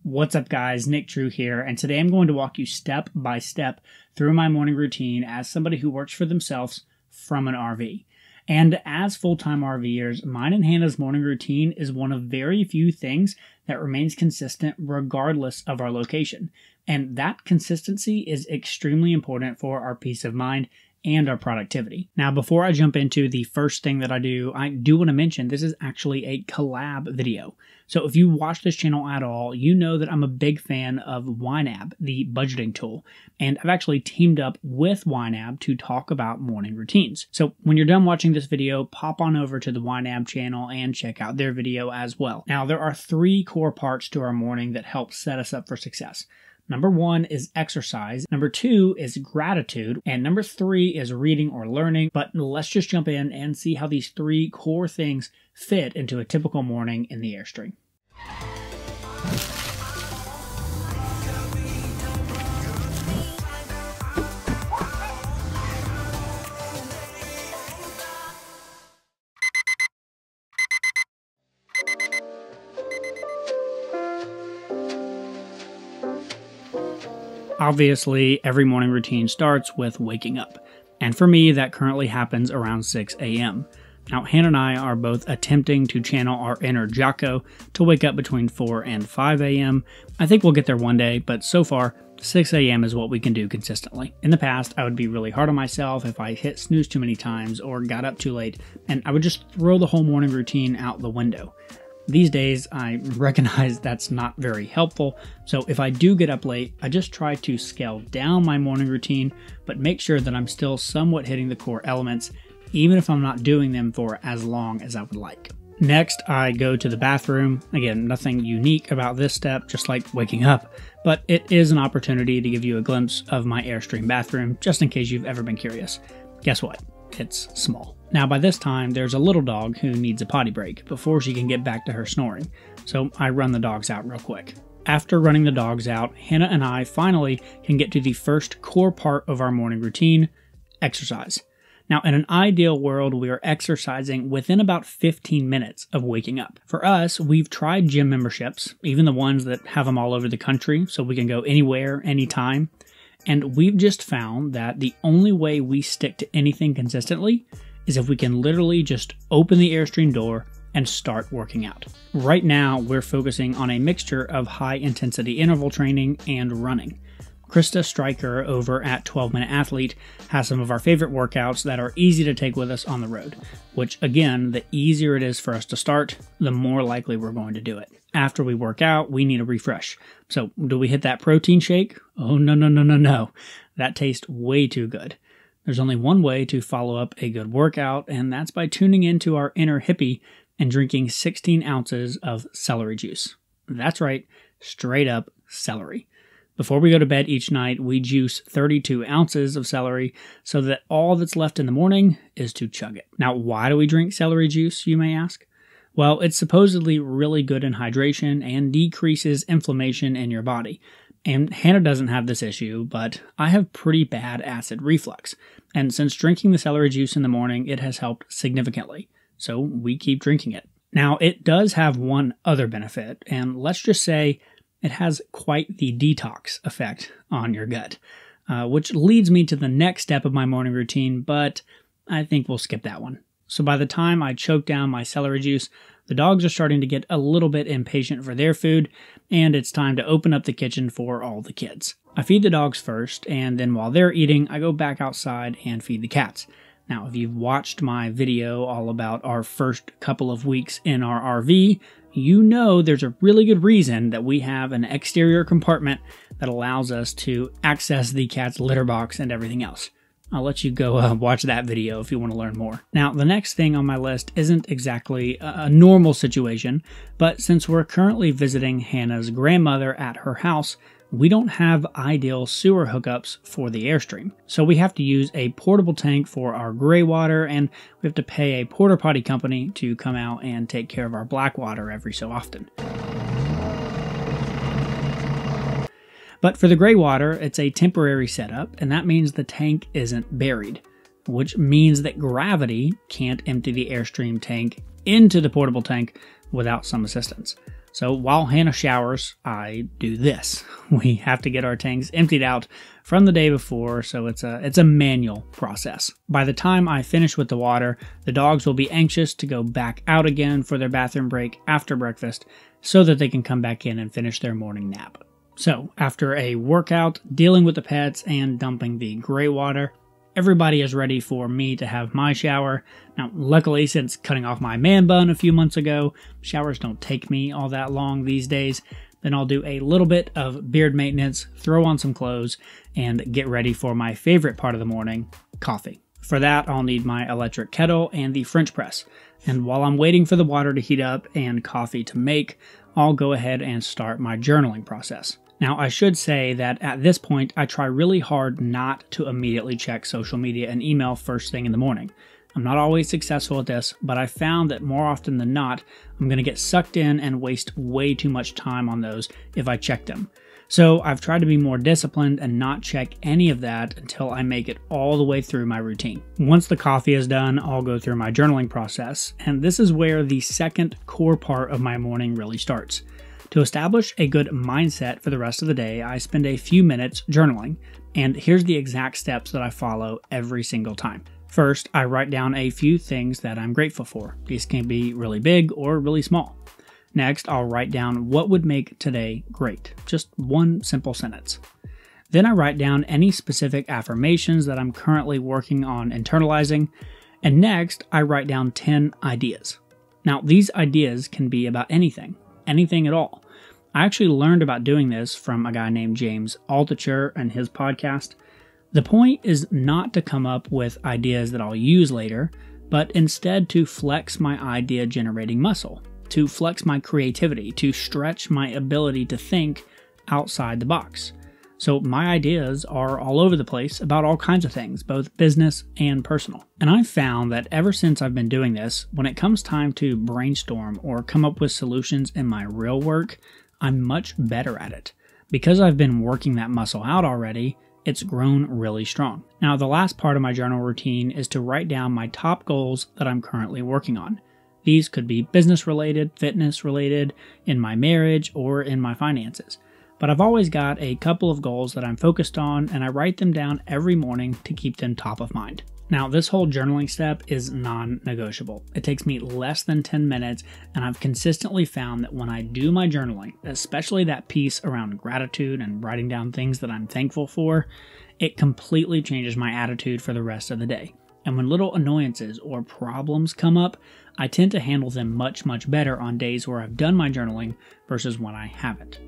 What's up guys, Nick Drew here, and today I'm going to walk you step by step through my morning routine as somebody who works for themselves from an RV. And as full-time RVers, mine and Hannah's morning routine is one of very few things that remains consistent regardless of our location. And that consistency is extremely important for our peace of mind and our productivity. Now, before I jump into the first thing that I do want to mention this is actually a collab video. So if you watch this channel at all, you know that I'm a big fan of YNAB, the budgeting tool. And I've actually teamed up with YNAB to talk about morning routines. So when you're done watching this video, pop on over to the YNAB channel and check out their video as well. Now, there are three core parts to our morning that help set us up for success. Number one is exercise, number two is gratitude, and number three is reading or learning. But let's just jump in and see how these three core things fit into a typical morning in the Airstream. Obviously, every morning routine starts with waking up, and for me that currently happens around 6 a.m. Now, Hannah and I are both attempting to channel our inner Jocko to wake up between 4 and 5 a.m. I think we'll get there one day, but so far, 6 a.m. is what we can do consistently. In the past, I would be really hard on myself if I hit snooze too many times or got up too late, and I would just throw the whole morning routine out the window. These days, I recognize that's not very helpful, so if I do get up late, I just try to scale down my morning routine, but make sure that I'm still somewhat hitting the core elements, even if I'm not doing them for as long as I would like. Next, I go to the bathroom. Again, nothing unique about this step, just like waking up, but it is an opportunity to give you a glimpse of my Airstream bathroom, just in case you've ever been curious. Guess what? It's small. Now by this time, there's a little dog who needs a potty break before she can get back to her snoring, so I run the dogs out real quick. After running the dogs out, Hannah and I finally can get to the first core part of our morning routine, exercise. Now, in an ideal world, we are exercising within about 15 minutes of waking up. For us, we've tried gym memberships, even the ones that have them all over the country, so we can go anywhere, anytime. And we've just found that the only way we stick to anything consistently is if we can literally just open the Airstream door and start working out. Right now, we're focusing on a mixture of high-intensity interval training and running. Krista Stryker over at 12-Minute Athlete has some of our favorite workouts that are easy to take with us on the road, which again, the easier it is for us to start, the more likely we're going to do it. After we work out, we need a refresh. So do we hit that protein shake? Oh, no. That tastes way too good. There's only one way to follow up a good workout, and that's by tuning into our inner hippie and drinking 16 ounces of celery juice. That's right, straight up celery. Before we go to bed each night, we juice 32 ounces of celery so that all that's left in the morning is to chug it. Now, why do we drink celery juice, you may ask? Well, it's supposedly really good in hydration and decreases inflammation in your body. And Hannah doesn't have this issue, but I have pretty bad acid reflux. And since drinking the celery juice in the morning, it has helped significantly. So we keep drinking it. Now, it does have one other benefit, and let's just say it has quite the detox effect on your gut, which leads me to the next step of my morning routine, but I think we'll skip that one. So by the time I choke down my celery juice, the dogs are starting to get a little bit impatient for their food, and it's time to open up the kitchen for all the kids. I feed the dogs first, and then while they're eating, I go back outside and feed the cats. Now, if you've watched my video all about our first couple of weeks in our RV, you know there's a really good reason that we have an exterior compartment that allows us to access the cat's litter box and everything else. I'll let you go watch that video if you want to learn more. Now, the next thing on my list isn't exactly a normal situation, but since we're currently visiting Hannah's grandmother at her house, we don't have ideal sewer hookups for the Airstream. So we have to use a portable tank for our gray water, and we have to pay a porta potty company to come out and take care of our black water every so often. But for the gray water, it's a temporary setup, and that means the tank isn't buried, which means that gravity can't empty the Airstream tank into the portable tank without some assistance. So while Hannah showers, I do this. We have to get our tanks emptied out from the day before, so it's a manual process. By the time I finish with the water, the dogs will be anxious to go back out again for their bathroom break after breakfast so that they can come back in and finish their morning nap. So after a workout, dealing with the pets, and dumping the gray water, everybody is ready for me to have my shower. Now, luckily, since cutting off my man bun a few months ago, showers don't take me all that long these days. Then I'll do a little bit of beard maintenance, throw on some clothes, and get ready for my favorite part of the morning, coffee. For that, I'll need my electric kettle and the French press. And while I'm waiting for the water to heat up and coffee to make, I'll go ahead and start my journaling process. Now, I should say that at this point, I try really hard not to immediately check social media and email first thing in the morning. I'm not always successful at this, but I found that more often than not, I'm going to get sucked in and waste way too much time on those if I check them. So I've tried to be more disciplined and not check any of that until I make it all the way through my routine. Once the coffee is done, I'll go through my journaling process, and this is where the second core part of my morning really starts. To establish a good mindset for the rest of the day, I spend a few minutes journaling, and here's the exact steps that I follow every single time. First, I write down a few things that I'm grateful for. These can be really big or really small. Next, I'll write down what would make today great. Just one simple sentence. Then I write down any specific affirmations that I'm currently working on internalizing. And next, I write down 10 ideas. Now, these ideas can be about anything at all. I actually learned about doing this from a guy named James Altucher and his podcast. The point is not to come up with ideas that I'll use later, but instead to flex my idea generating muscle, to flex my creativity, to stretch my ability to think outside the box. So my ideas are all over the place about all kinds of things, both business and personal. And I've found that ever since I've been doing this, when it comes time to brainstorm or come up with solutions in my real work, I'm much better at it. Because I've been working that muscle out already, it's grown really strong. Now, the last part of my journal routine is to write down my top goals that I'm currently working on. These could be business related, fitness related, in my marriage, or in my finances. But I've always got a couple of goals that I'm focused on, and I write them down every morning to keep them top of mind. Now, this whole journaling step is non-negotiable. It takes me less than 10 minutes, and I've consistently found that when I do my journaling, especially that piece around gratitude and writing down things that I'm thankful for, it completely changes my attitude for the rest of the day. And when little annoyances or problems come up, I tend to handle them much, much better on days where I've done my journaling versus when I haven't.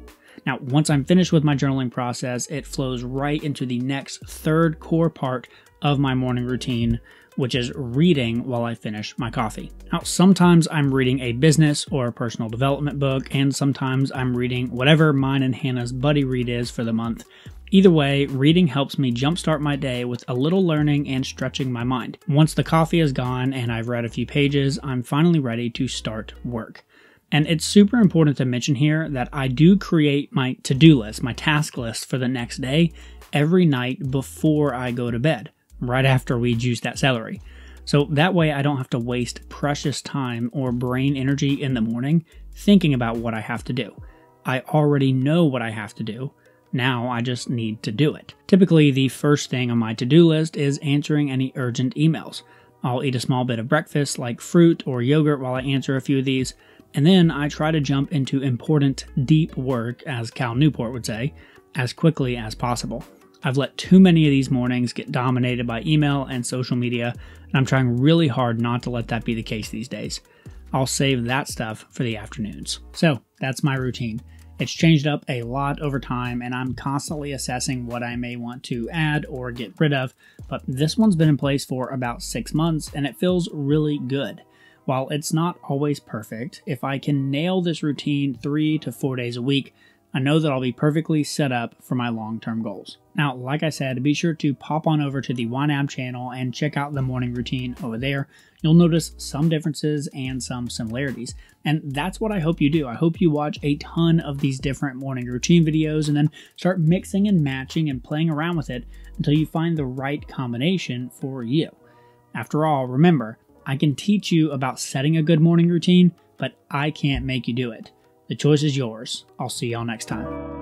Now, once I'm finished with my journaling process, it flows right into the next third core part of my morning routine, which is reading while I finish my coffee. Now, sometimes I'm reading a business or a personal development book, and sometimes I'm reading whatever mine and Hannah's buddy read is for the month. Either way, reading helps me jumpstart my day with a little learning and stretching my mind. Once the coffee is gone and I've read a few pages, I'm finally ready to start work. And it's super important to mention here that I do create my to-do list, my task list for the next day every night before I go to bed, right after we juice that celery. So that way I don't have to waste precious time or brain energy in the morning thinking about what I have to do. I already know what I have to do. Now I just need to do it. Typically, the first thing on my to-do list is answering any urgent emails. I'll eat a small bit of breakfast like fruit or yogurt while I answer a few of these, and then I try to jump into important, deep work, as Cal Newport would say, as quickly as possible. I've let too many of these mornings get dominated by email and social media, and I'm trying really hard not to let that be the case these days. I'll save that stuff for the afternoons. So that's my routine. It's changed up a lot over time, and I'm constantly assessing what I may want to add or get rid of, but this one's been in place for about 6 months, and it feels really good. While it's not always perfect, if I can nail this routine 3 to 4 days a week, I know that I'll be perfectly set up for my long-term goals. Now, like I said, be sure to pop on over to the YNAB channel and check out the morning routine over there. You'll notice some differences and some similarities. And that's what I hope you do. I hope you watch a ton of these different morning routine videos and then start mixing and matching and playing around with it until you find the right combination for you. After all, remember, I can teach you about setting a good morning routine, but I can't make you do it. The choice is yours. I'll see y'all next time.